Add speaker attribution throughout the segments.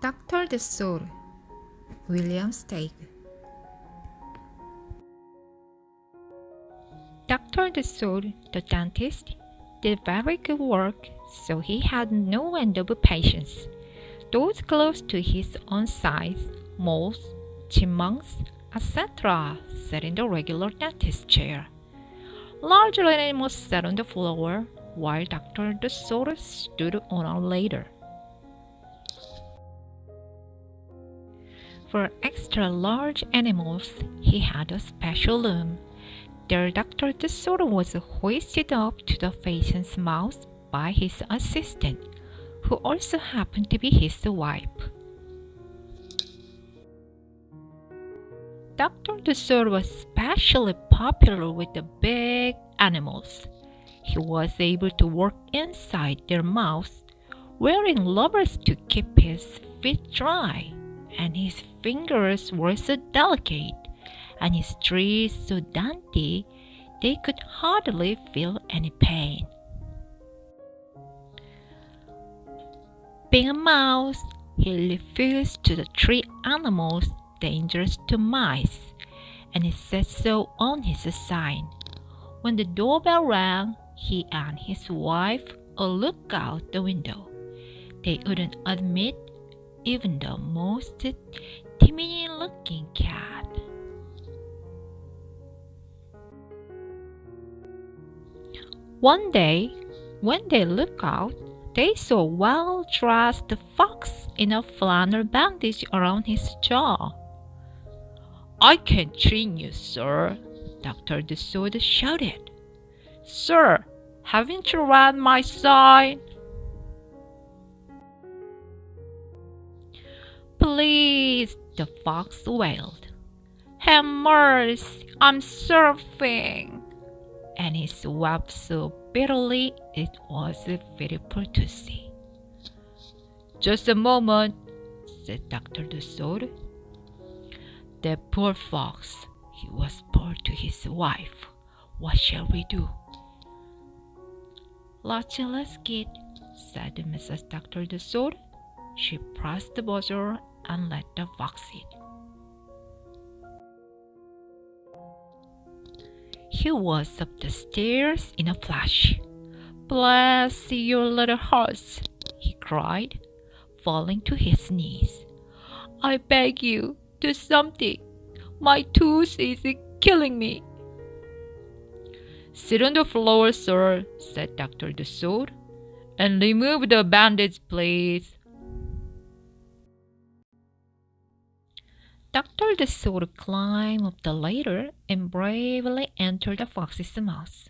Speaker 1: Dr. the Soul, William Steig. Dr. the Soul, the dentist, did very good work, so he had no end of patients. Those close to his own size, moles, chipmunks, etc., sat in the regular dentist chair. Larger animals sat on the floor, while Dr. the Soul stood on a ladder. For extra large animals, he had a special room. There Dr. the Soul was hoisted up to the patient's mouth by his assistant, who also happened to be his wife. Dr. the Soul was especially popular with the big animals. He was able to work inside their mouths, wearing rubbers to keep his feet dry, and his fingers were so delicate, and his teeth so dainty, they could hardly feel any pain. Being a mouse, he refused to treat animals dangerous to mice, and he said so on his sign. When the doorbell rang, he and his wife would look out the window. They wouldn't admit even the most timid-looking cat. One day, when they looked out, they saw a well-dressed fox in a flannel bandage around his jaw. "I can't train you, sir," Dr. the Soul shouted. "Sir, haven't you read my sign?" "Please," the fox wailed. "Have mercy, I'm surfing." And he wept so bitterly it was pitiful to see. "Just a moment," said Dr. the Soul. "That poor fox," he whispered to his wife. "What shall we do?" "Let's it," said Mrs. Dr. the Soul. She pressed the buzzer and let the fox eat. He was up the stairs in a flash. "Bless your little hearts," he cried, falling to his knees. "I beg you, do something. My tooth is killing me." "Sit on the floor, sir," said Dr. the Soul, "and remove the bandage, please." Dr. the Soul climbed up the ladder and bravely entered the fox's mouth.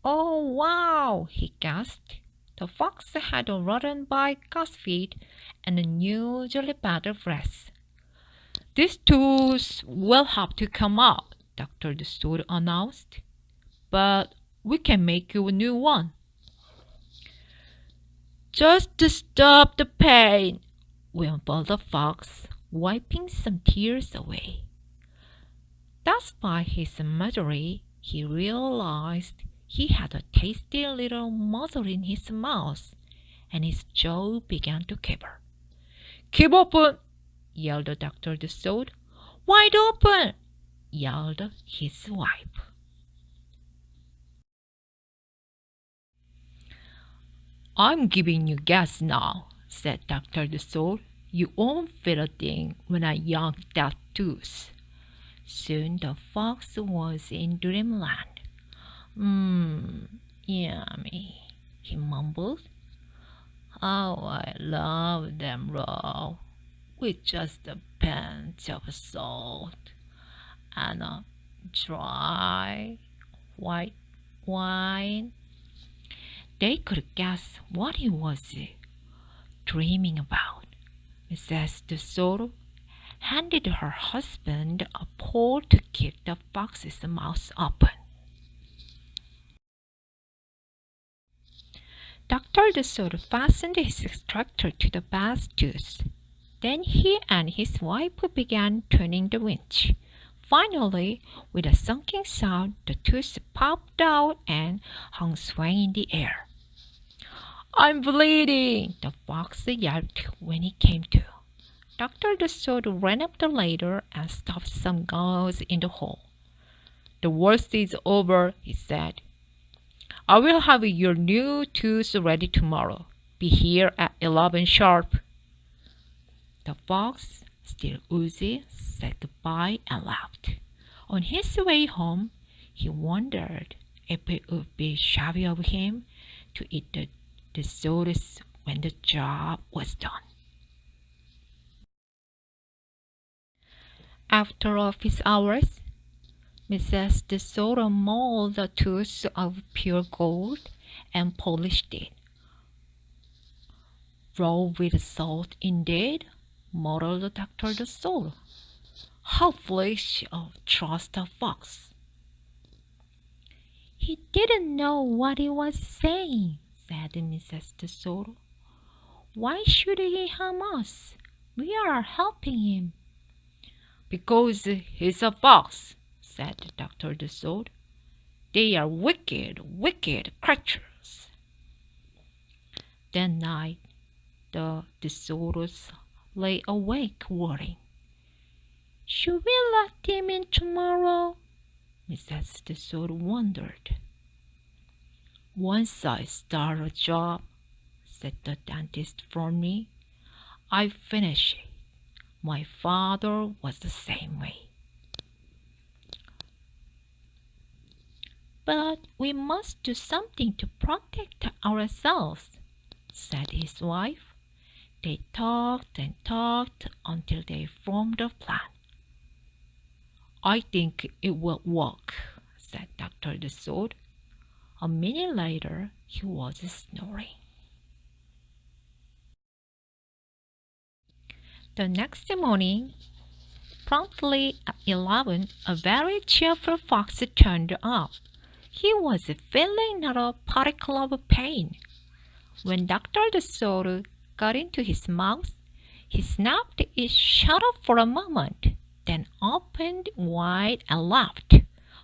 Speaker 1: "Oh, wow!" he gasped. The fox had a rotten bite feet and unusually bad breath. "This tooth will have to come out," Dr. the Soul announced. "But we can make you a new one." "Just to stop the pain," whimpered the fox, wiping some tears away. Despite his misery, he realized he had a tasty little morsel in his mouth, and his jaw began to quiver. "Keep open!" yelled Dr. the Soul. "Wide open!" yelled his wife. "I'm giving you gas now," said Dr. the Soul. "You won't feel a thing when I yank that tooth." Soon the fox was in dreamland. Yummy," he mumbled. "How I love them raw, with just a pinch of salt and a dry white wine." They could guess what he was dreaming about. Mrs. the Soul handed her husband a pole to keep the fox's mouth open. Dr. the Soul fastened his extractor to the bass tooth. Then he and his wife began turning the winch. Finally, with a sunken sound, the tooth popped out and hung swaying in the air. "I'm bleeding!" the fox yelped when he came to. Dr. Soto ran up the ladder and stuffed some gauze in the hole. "The worst is over," he said. "I will have your new tooth ready tomorrow. Be here at 11 sharp." The fox, still woozy, said goodbye and left. On his way home, he wondered if it would be shabby of him to eat the sodas when the job was done. After office hours, Mrs. De Soto molded the tooth of pure gold and polished it. "Raw with salt indeed," muttered Dr. De Soto. "How foolish of trust a fox!" "He didn't know what he was saying," said Mrs. De Soto. "Why should he harm us? We are helping him." "Because he's a fox," said Dr. De Soto. "They are wicked, wicked creatures." That night, the De Sotos lay awake worrying. "Should we let him in tomorrow?" Mrs. De Soto wondered. "Once I start a job," said the dentist firmly, "I finish it. My father was the same way." "But we must do something to protect ourselves," said his wife. They talked and talked until they formed a plan. "I think it will work," said Dr. De Soto. A minute later, he was snoring. The next morning, promptly at 11, a very cheerful fox turned up. He was feeling not a particle of pain. When Dr. De Soto got into his mouth, he snapped it shut up for a moment, then opened wide and laughed.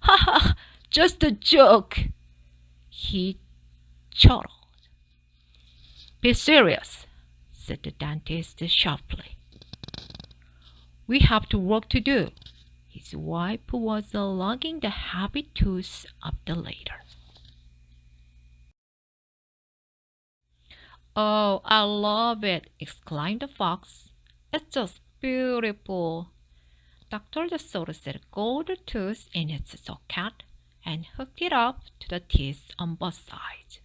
Speaker 1: "Ha ha! Just a joke!" he chortled. "Be serious," said the dentist sharply. "We have to work to do." His wife was lugging the heavy tooth up the ladder. "Oh, I love it!" exclaimed the fox. "It's just beautiful." Dr. De Soto set a gold tooth in its socket and hooked it up to the teeth on both sides.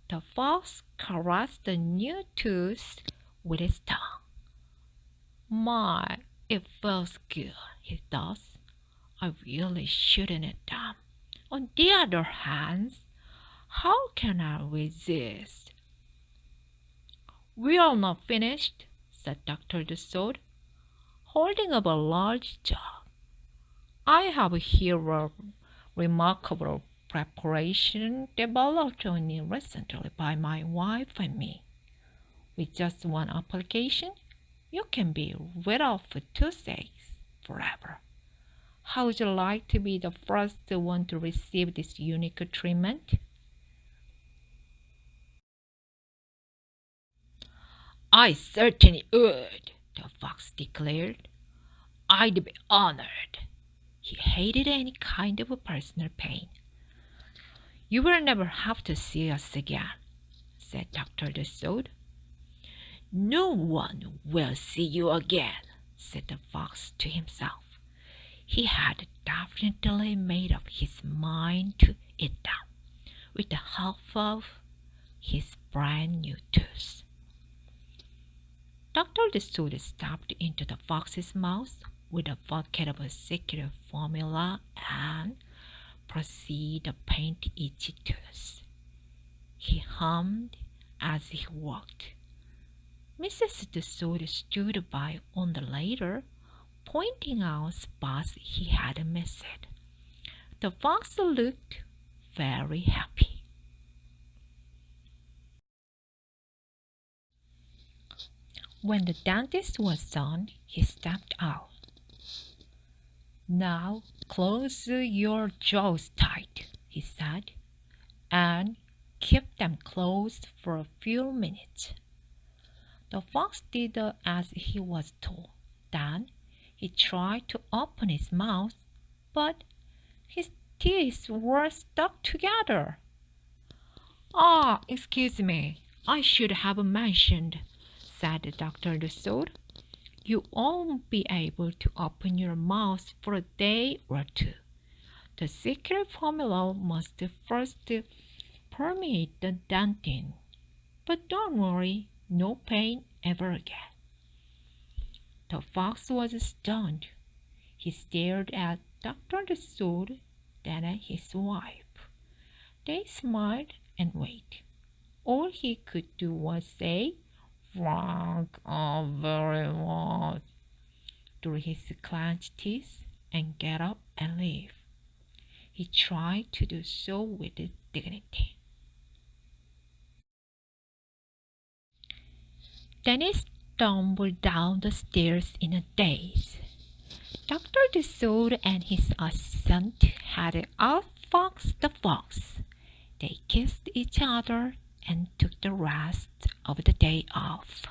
Speaker 1: The fox caressed the new tooth with his tongue. "My, it feels good," he thought. "I really shouldn't eat them. On the other hand, how can I resist?" "We are not finished," said Dr. De Soto, holding up a large jar. "I have here a remarkable preparation developed only recently by my wife and me. With just one application, you can be rid of toothaches forever. How would you like to be the first one to receive this unique treatment?" "I certainly would," the fox declared. "I'd be honored." He hated any kind of personal pain. "You will never have to see us again," said Dr. De Soto. "No one will see you again," said the fox to himself. He had definitely made up his mind to eat them with the help of his brand new tooth. Dr. De Soto stepped into the fox's mouth with a bucket of a secret formula and proceeded to paint each tooth. He hummed as he walked. Mrs. De Soto stood by on the ladder, pointing out spots he had missed. The fox looked very happy. When the dentist was done, he stepped out. "Now close your jaws tight," he said, "and keep them closed for a few minutes." The fox did as he was told. Then he tried to open his mouth, but his teeth were stuck together. "Ah, excuse me, I should have mentioned," said Dr. Lussaud. "You won't be able to open your mouth for a day or two. The secret formula must first permeate the dentin. But don't worry, no pain ever again." The fox was stunned. He stared at Dr. Lussaud, then at his wife. They smiled and waited. All he could do was say, "Thank you very much," through his clenched teeth, and get up and leave. He tried to do so with dignity. Then he stumbled down the stairs in a daze. Dr. Tussaud and his assistant had outfoxed the fox. They kissed each other and took the rest of the day off.